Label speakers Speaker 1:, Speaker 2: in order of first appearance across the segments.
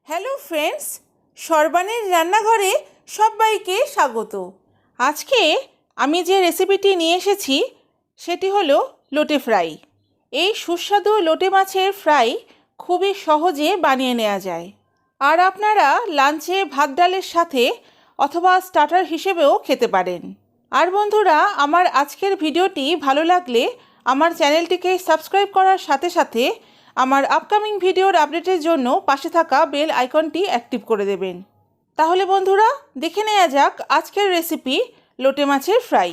Speaker 1: Hello friends, সর্বাণীর রান্নাঘরে সবাইকে স্বাগত। আজকে আমি যে রেসিপিটি নিয়ে এসেছি সেটি হলো লোটে ফ্রাই। এই সুস্বাদু লোটে মাছের ফ্রাই খুবই সহজে বানিয়ে নেওয়া যায়, আর আপনারা লাঞ্চে ভাত ডালের সাথে অথবা স্টার্টার হিসেবেও খেতে পারেন। আর বন্ধুরা, আমার আজকের ভিডিওটি ভালো লাগলে আমার চ্যানেলটিকে সাবস্ক্রাইব করার সাথে সাথে আমার আপকামিং ভিডিওর আপডেটের জন্য পাশে থাকা বেল আইকনটি অ্যাক্টিভ করে দেবেন। তাহলে বন্ধুরা, দেখে নেওয়া যাক আজকের রেসিপি লোটে মাছের ফ্রাই।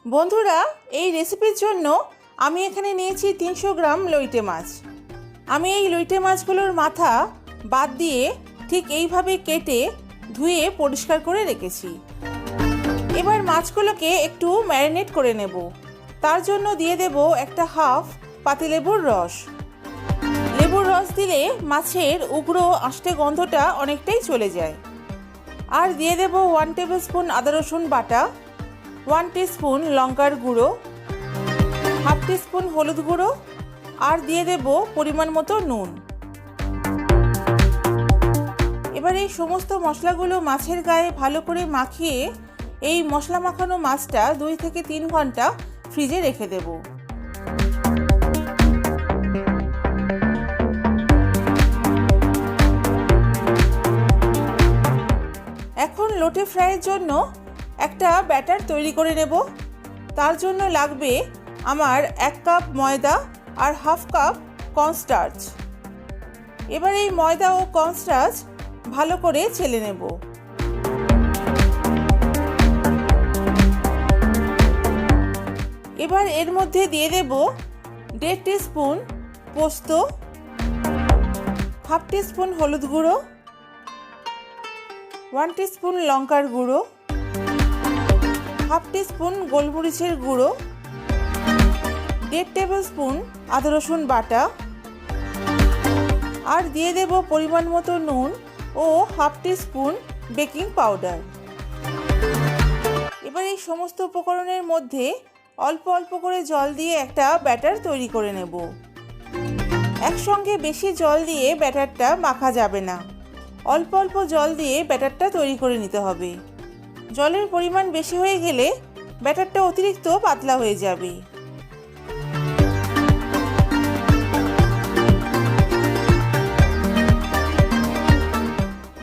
Speaker 1: বন্ধুরা, এই রেসিপির জন্য আমি এখানে নিয়েছি 300 গ্রাম লইটে মাছ। আমি এই লইটে মাছগুলোর মাথা বাদ দিয়ে ঠিক এইভাবে কেটে ধুয়ে পরিষ্কার করে রেখেছি। এবার মাছগুলোকে একটু ম্যারিনেট করে নেব। তার জন্য দিয়ে দেব একটা হাফ পাতিলেবুর রস। লেবুর রস দিলে মাছের উগ্র আষ্টে গন্ধটা অনেকটাই চলে যায়। আর দিয়ে দেব 1 টেবিল স্পুন আদা রসুন বাটা, 1 টিস্পুন লঙ্কার গুঁড়ো, হাফ টিস্পুন হলুদ গুঁড়ো, আর দিয়ে দেব পরিমাণ মতো নুন। এবার এই সমস্ত মশলাগুলো মাছের গায়ে ভালো করে মাখিয়ে এই মশলা মাখানো মাছটা 2 থেকে 3 ঘন্টা ফ্রিজে রেখে দেব। এখন লোটে ফ্রাইয়ের জন্য একটা ব্যাটার তৈরি করে নেব। তার জন্য লাগবে আমার 1 কাপ ময়দা আর হাফ কাপ কর্নস্টার্চ। এবার এই ময়দা ও কর্নস্টার্চ ভালো করে চেলে নেব। এবার এর মধ্যে দিয়ে দেব 1.5 টিস্পুন পোস্ত, হাফ টিস্পুন হলুদ গুঁড়ো, 1 টিস্পুন লঙ্কার গুঁড়ো, হাফ টিস্পুন গোলমরিচের গুঁড়ো, 1.5 টেবিল স্পুন আদা রসুন বাটা, আর দিয়ে দেব পরিমাণ মতো নুন ও হাফ টিস্পুন বেকিং পাউডার। এবার এই সমস্ত উপকরণের মধ্যে অল্প অল্প করে জল দিয়ে একটা ব্যাটার তৈরি করে নেব। একসঙ্গে বেশি জল দিয়ে ব্যাটারটা মাখা যাবে না, অল্প অল্প জল দিয়ে ব্যাটারটা তৈরি করে নিতে হবে। জলের পরিমাণ বেশি হয়ে গেলে ব্যাটারটা অতিরিক্ত পাতলা হয়ে যাবে।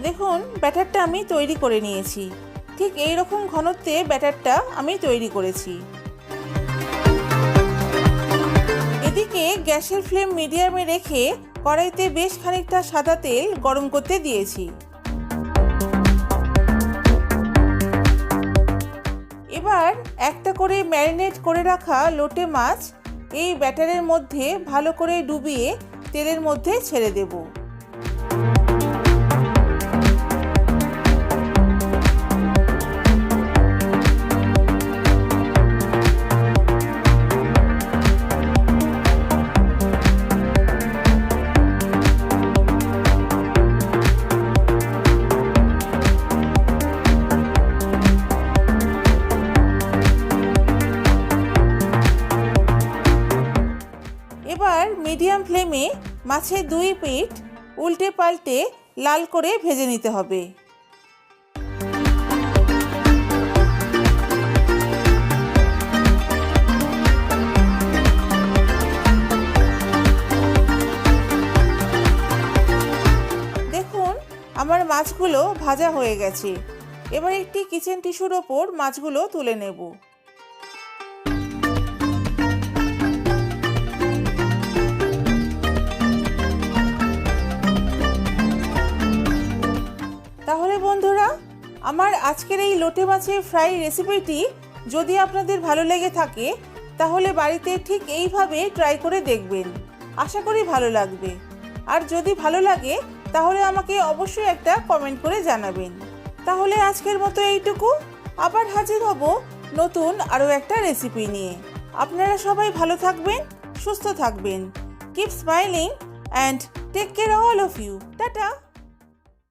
Speaker 1: দেখুন, ব্যাটারটা আমি তৈরি করে নিয়েছি। ঠিক এই রকম ঘনত্বে ব্যাটারটা আমি তৈরি করেছি। এদিকে গ্যাসের ফ্লেম মিডিয়ামে রেখে কড়াইতে বেশ খানিকটা সাদা তেল গরম করতে দিয়েছি। এবার একটা করে ম্যারিনেট করে রাখা লোটে মাছ এই ব্যাটারের মধ্যে ভালো করে ডুবিয়ে তেলের মধ্যে ছেড়ে দেব। এবার মিডিয়াম ফ্লেমে মাছের 2 পিঠ উল্টে পাল্টে লাল করে ভেজে নিতে হবে। দেখুন, আমার মাছগুলো ভাজা হয়ে গেছে। এবার একটি কিচেন টিস্যুর ওপর মাছগুলো তুলে নেব। তাহলে বন্ধুরা, আমার আজকের এই লোটে মাছের ফ্রাই রেসিপিটি যদি আপনাদের ভালো লেগে থাকে তাহলে বাড়িতে ঠিক এইভাবে ট্রাই করে দেখবেন। আশা করি ভালো লাগবে। আর যদি ভালো লাগে তাহলে আমাকে অবশ্যই একটা কমেন্ট করে জানাবেন। তাহলে আজকের মতো এইটুকু। আবার হাজির হব নতুন আরও একটা রেসিপি নিয়ে। আপনারা সবাই ভালো থাকবেন, সুস্থ থাকবেন। Keep smiling and take care all of you. Tata.